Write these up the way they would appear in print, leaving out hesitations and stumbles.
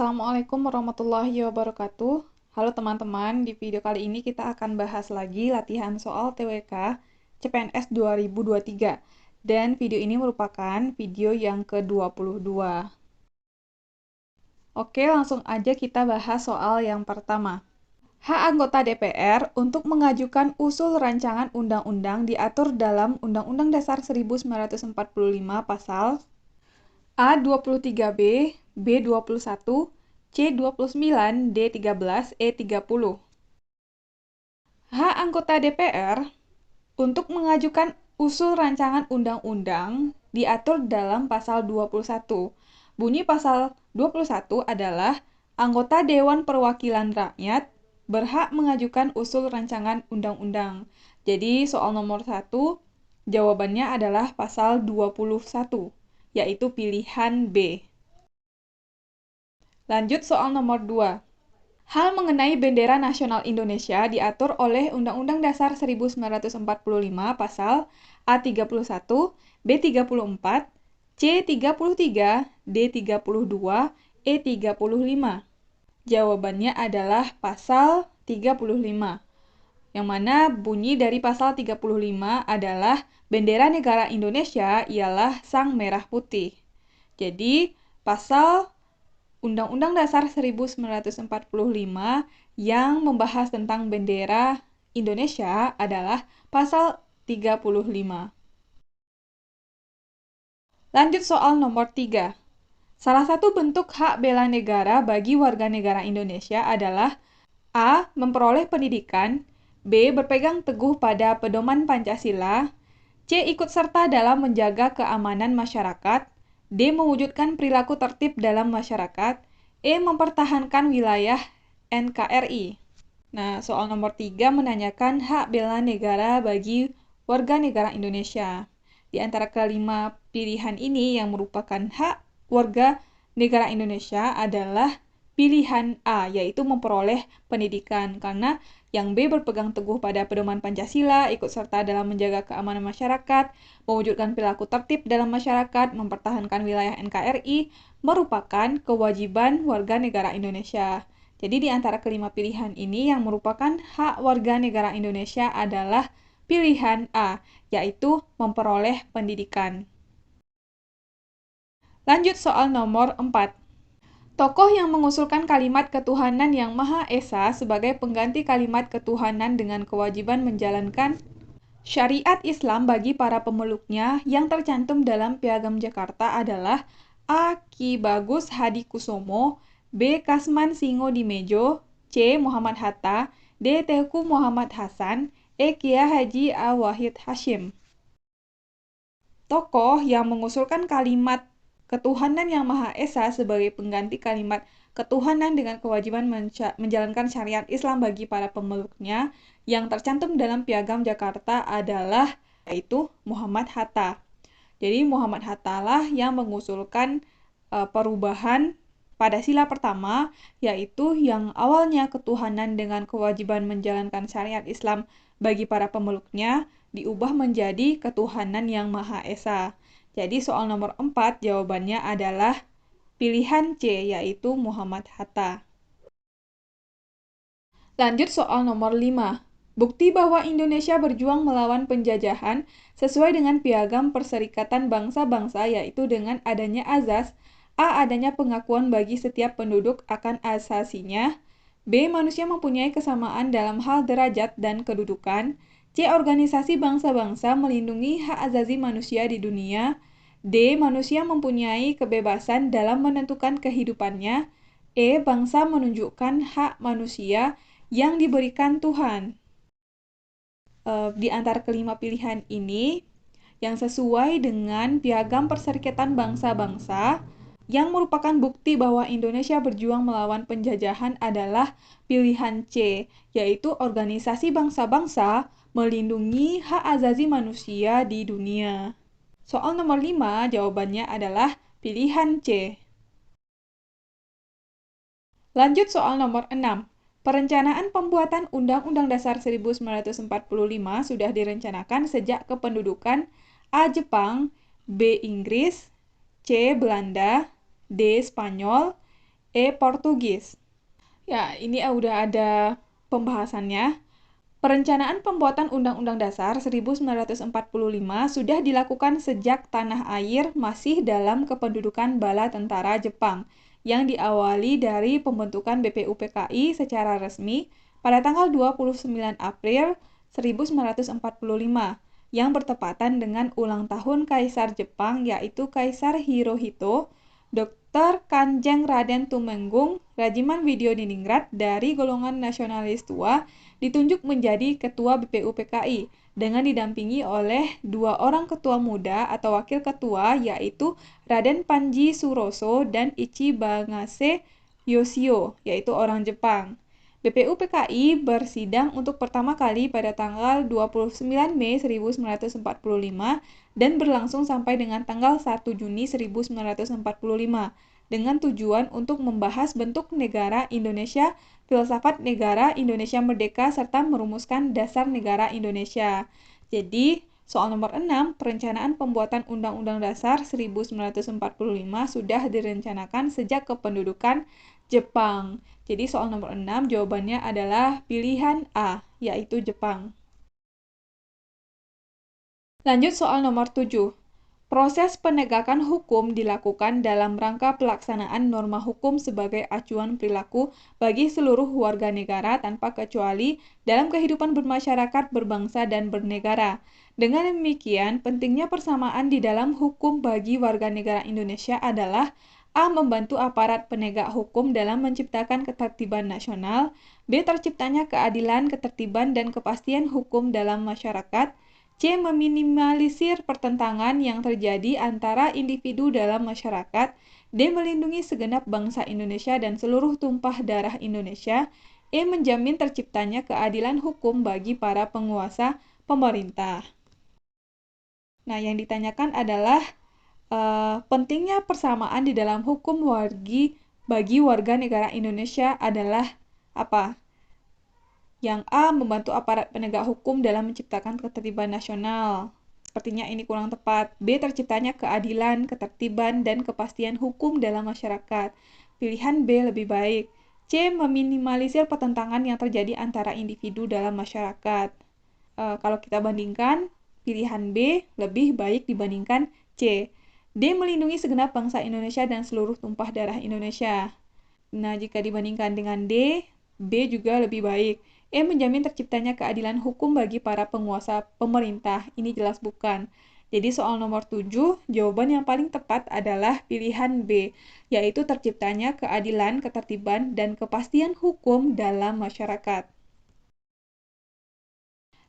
Assalamualaikum warahmatullahi wabarakatuh. Halo teman-teman, di video kali ini kita akan bahas lagi latihan soal TWK CPNS 2023. Dan video ini merupakan video yang ke-22. Oke, langsung aja kita bahas soal yang pertama. Hak anggota DPR untuk mengajukan usul rancangan undang-undang diatur dalam Undang-Undang Dasar 1945 pasal A23B, B21, C29, D13, E30. Hak anggota DPR untuk mengajukan usul rancangan undang-undang diatur dalam pasal 21. Bunyi pasal 21 adalah anggota Dewan Perwakilan Rakyat berhak mengajukan usul rancangan undang-undang. Jadi soal nomor 1 jawabannya adalah pasal 21, yaitu pilihan B. Lanjut soal nomor 2. Hal mengenai bendera nasional Indonesia diatur oleh Undang-Undang Dasar 1945 pasal A31, B34, C33, D32, E35. Jawabannya adalah pasal 35. Yang mana bunyi dari pasal 35 adalah bendera negara Indonesia ialah sang merah putih. Jadi, pasal Undang-Undang Dasar 1945 yang membahas tentang bendera Indonesia adalah pasal 35. Lanjut soal nomor 3. Salah satu bentuk hak bela negara bagi warga negara Indonesia adalah A. Memperoleh pendidikan, B. Berpegang teguh pada pedoman Pancasila, C. Ikut serta dalam menjaga keamanan masyarakat, D. Mewujudkan perilaku tertib dalam masyarakat, E. Mempertahankan wilayah NKRI. Nah, soal nomor 3 menanyakan hak bela negara bagi warga negara Indonesia. Di antara kelima pilihan ini yang merupakan hak warga negara Indonesia adalah pilihan A, yaitu memperoleh pendidikan, karena yang B berpegang teguh pada pedoman Pancasila, ikut serta dalam menjaga keamanan masyarakat, mewujudkan perilaku tertib dalam masyarakat, mempertahankan wilayah NKRI, merupakan kewajiban warga negara Indonesia. Jadi di antara kelima pilihan ini yang merupakan hak warga negara Indonesia adalah pilihan A, yaitu memperoleh pendidikan. Lanjut soal nomor 4. Tokoh yang mengusulkan kalimat ketuhanan yang Maha Esa sebagai pengganti kalimat ketuhanan dengan kewajiban menjalankan syariat Islam bagi para pemeluknya yang tercantum dalam Piagam Jakarta adalah A. Ki Bagus Hadikusumo, B. Kasman Singodimedjo, C. Muhammad Hatta, D. Teuku Muhammad Hasan, E. Kiai Haji A. Wahid Hasyim. Tokoh yang mengusulkan kalimat ketuhanan yang Maha Esa sebagai pengganti kalimat ketuhanan dengan kewajiban menjalankan syariat Islam bagi para pemeluknya yang tercantum dalam Piagam Jakarta adalah yaitu Muhammad Hatta. Jadi Muhammad Hatta lah yang mengusulkan perubahan pada sila pertama, yaitu yang awalnya ketuhanan dengan kewajiban menjalankan syariat Islam bagi para pemeluknya diubah menjadi ketuhanan yang Maha Esa. Jadi soal nomor 4 jawabannya adalah pilihan C, yaitu Muhammad Hatta. Lanjut soal nomor 5. Bukti bahwa Indonesia berjuang melawan penjajahan sesuai dengan Piagam Perserikatan Bangsa-Bangsa, yaitu dengan adanya azas A. Adanya pengakuan bagi setiap penduduk akan asasinya, B. Manusia mempunyai kesamaan dalam hal derajat dan kedudukan, C. Organisasi bangsa-bangsa melindungi hak azazi manusia di dunia, D. Manusia mempunyai kebebasan dalam menentukan kehidupannya, E. Bangsa menunjukkan hak manusia yang diberikan Tuhan. Di antara kelima pilihan ini, yang sesuai dengan Piagam Perserikatan Bangsa-Bangsa, yang merupakan bukti bahwa Indonesia berjuang melawan penjajahan adalah pilihan C, yaitu organisasi bangsa-bangsa melindungi hak azazi manusia di dunia. Soal nomor 5, jawabannya adalah pilihan C. Lanjut soal nomor 6. Perencanaan pembuatan Undang-Undang Dasar 1945 sudah direncanakan sejak kependudukan A. Jepang, B. Inggris, C. Belanda, D. Spanyol, E. Portugis. Ya, ini udah ada pembahasannya. Perencanaan pembuatan Undang-Undang Dasar 1945 sudah dilakukan sejak tanah air masih dalam kependudukan bala tentara Jepang, yang diawali dari pembentukan BPUPKI secara resmi pada tanggal 29 April 1945, yang bertepatan dengan ulang tahun Kaisar Jepang yaitu Kaisar Hirohito, Dr. Kanjeng Raden Tumenggung, Rajiman Widyodiningrat dari golongan nasionalis tua, ditunjuk menjadi Ketua BPUPKI dengan didampingi oleh 2 orang ketua muda atau wakil ketua yaitu Raden Panji Suroso dan Ichi Bangase Yoshio, yaitu orang Jepang. BPUPKI bersidang untuk pertama kali pada tanggal 29 Mei 1945 dan berlangsung sampai dengan tanggal 1 Juni 1945 dengan tujuan untuk membahas bentuk negara Indonesia, filsafat negara Indonesia merdeka, serta merumuskan dasar negara Indonesia. Jadi, soal nomor 6, perencanaan pembuatan Undang-Undang Dasar 1945 sudah direncanakan sejak kependudukan Jepang. Jadi soal nomor 6 jawabannya adalah pilihan A, yaitu Jepang. Lanjut soal nomor 7. Proses penegakan hukum dilakukan dalam rangka pelaksanaan norma hukum sebagai acuan perilaku bagi seluruh warga negara tanpa kecuali dalam kehidupan bermasyarakat, berbangsa, dan bernegara. Dengan demikian, pentingnya persamaan di dalam hukum bagi warga negara Indonesia adalah A. Membantu aparat penegak hukum dalam menciptakan ketertiban nasional, B. Terciptanya keadilan, ketertiban, dan kepastian hukum dalam masyarakat, C. Meminimalisir pertentangan yang terjadi antara individu dalam masyarakat, D. Melindungi segenap bangsa Indonesia dan seluruh tumpah darah Indonesia, E. Menjamin terciptanya keadilan hukum bagi para penguasa pemerintah. Nah, yang ditanyakan adalah pentingnya persamaan di dalam hukum bagi warga negara Indonesia adalah apa? Yang A. Membantu aparat penegak hukum dalam menciptakan ketertiban nasional. Sepertinya ini kurang tepat. B. Terciptanya keadilan, ketertiban, dan kepastian hukum dalam masyarakat. Pilihan B lebih baik. C. Meminimalisir pertentangan yang terjadi antara individu dalam masyarakat. Kalau kita bandingkan, pilihan B lebih baik dibandingkan C. D. Melindungi segenap bangsa Indonesia dan seluruh tumpah darah Indonesia. Nah, jika dibandingkan dengan D, B juga lebih baik. E. Menjamin terciptanya keadilan hukum bagi para penguasa pemerintah. Ini jelas bukan. Jadi soal nomor 7, jawaban yang paling tepat adalah pilihan B, yaitu terciptanya keadilan, ketertiban, dan kepastian hukum dalam masyarakat.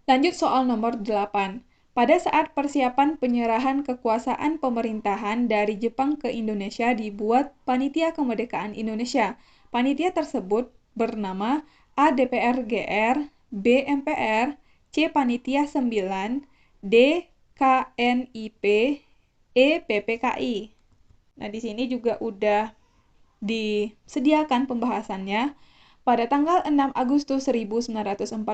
Lanjut soal nomor 8. Pada saat persiapan penyerahan kekuasaan pemerintahan dari Jepang ke Indonesia dibuat Panitia Kemerdekaan Indonesia. Panitia tersebut bernama A. DPR GR, B. MPR, C. Panitia 9, D. KNIP, E. PPKI. Nah, di sini juga udah disediakan pembahasannya. Pada tanggal 6 Agustus 1945,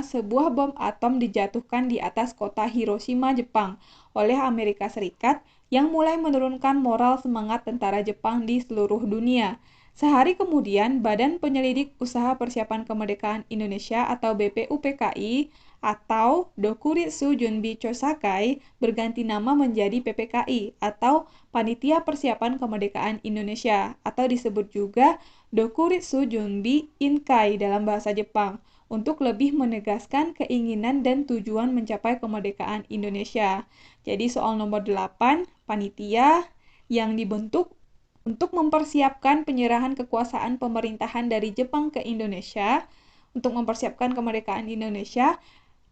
sebuah bom atom dijatuhkan di atas kota Hiroshima, Jepang, oleh Amerika Serikat yang mulai menurunkan moral semangat tentara Jepang di seluruh dunia. Sehari kemudian, Badan Penyelidik Usaha Persiapan Kemerdekaan Indonesia atau BPUPKI atau Dokuritsu Junbi Chosakai berganti nama menjadi PPKI atau Panitia Persiapan Kemerdekaan Indonesia atau disebut juga Dokuritsu Junbi Inkai dalam bahasa Jepang untuk lebih menegaskan keinginan dan tujuan mencapai kemerdekaan Indonesia. Jadi soal nomor 8, panitia yang dibentuk untuk mempersiapkan penyerahan kekuasaan pemerintahan dari Jepang ke Indonesia untuk mempersiapkan kemerdekaan Indonesia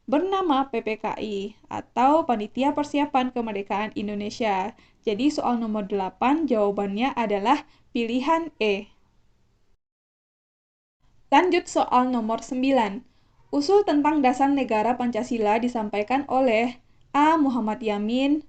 bernama PPKI atau Panitia Persiapan Kemerdekaan Indonesia. Jadi soal nomor 8 jawabannya adalah pilihan E. Lanjut soal nomor 9. Usul tentang dasar negara Pancasila disampaikan oleh A. Muhammad Yamin,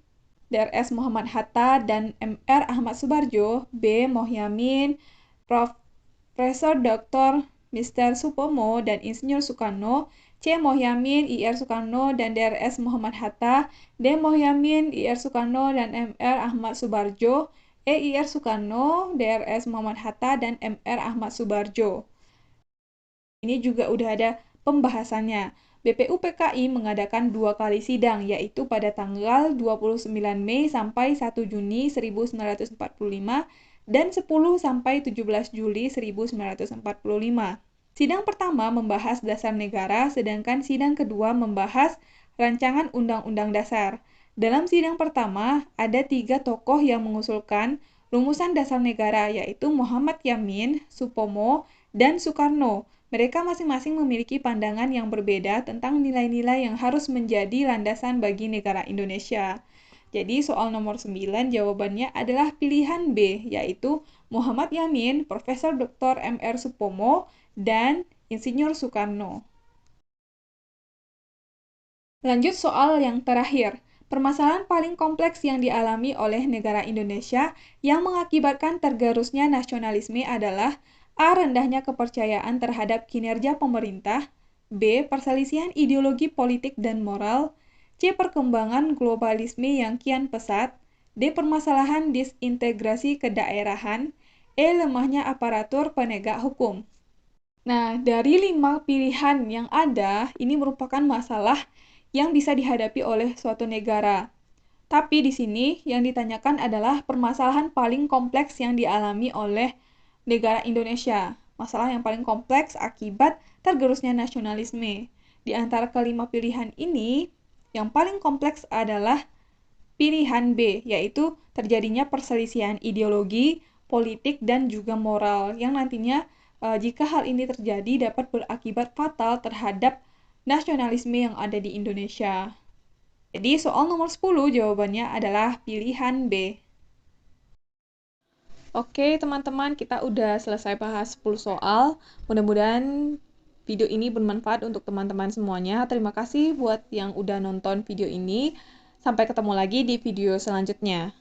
Drs. Muhammad Hatta, dan Mr. Ahmad Subarjo, B. Mohyamin, Profesor Dr. Mr. Supomo, dan Insinyur Soekarno, C. Mohyamin, Ir Soekarno, dan Drs. Muhammad Hatta, D. Mohyamin, Ir Soekarno, dan Mr. Ahmad Subarjo, EIR Soekarno, DRS Muhammad Hatta, dan MR Ahmad Subarjo. Ini juga udah ada pembahasannya. BPUPKI mengadakan 2 kali sidang, yaitu pada tanggal 29 Mei sampai 1 Juni 1945 dan 10 sampai 17 Juli 1945. Sidang pertama membahas dasar negara, sedangkan sidang kedua membahas rancangan undang-undang dasar. Dalam sidang pertama, ada 3 tokoh yang mengusulkan rumusan dasar negara, yaitu Muhammad Yamin, Supomo, dan Soekarno. Mereka masing-masing memiliki pandangan yang berbeda tentang nilai-nilai yang harus menjadi landasan bagi negara Indonesia. Jadi soal nomor 9 jawabannya adalah pilihan B, yaitu Muhammad Yamin, Profesor Dr. MR Supomo, dan Insinyur Soekarno. Lanjut soal yang terakhir. Permasalahan paling kompleks yang dialami oleh negara Indonesia yang mengakibatkan tergerusnya nasionalisme adalah A. Rendahnya kepercayaan terhadap kinerja pemerintah, B. Perselisihan ideologi politik dan moral, C. Perkembangan globalisme yang kian pesat, D. Permasalahan disintegrasi kedaerahan, E. Lemahnya aparatur penegak hukum. Nah, dari 5 pilihan yang ada, ini merupakan masalah yang bisa dihadapi oleh suatu negara. Tapi di sini yang ditanyakan adalah permasalahan paling kompleks yang dialami oleh negara Indonesia. Masalah yang paling kompleks akibat tergerusnya nasionalisme. Di antara kelima pilihan ini, yang paling kompleks adalah pilihan B, yaitu terjadinya perselisihan ideologi, politik, dan juga moral, yang nantinya jika hal ini terjadi dapat berakibat fatal terhadap nasionalisme yang ada di Indonesia. Jadi soal nomor 10 jawabannya adalah pilihan B. Oke, teman-teman, kita udah selesai bahas 10 soal. Mudah-mudahan video ini bermanfaat untuk teman-teman semuanya. Terima kasih buat yang udah nonton video ini. Sampai ketemu lagi di video selanjutnya.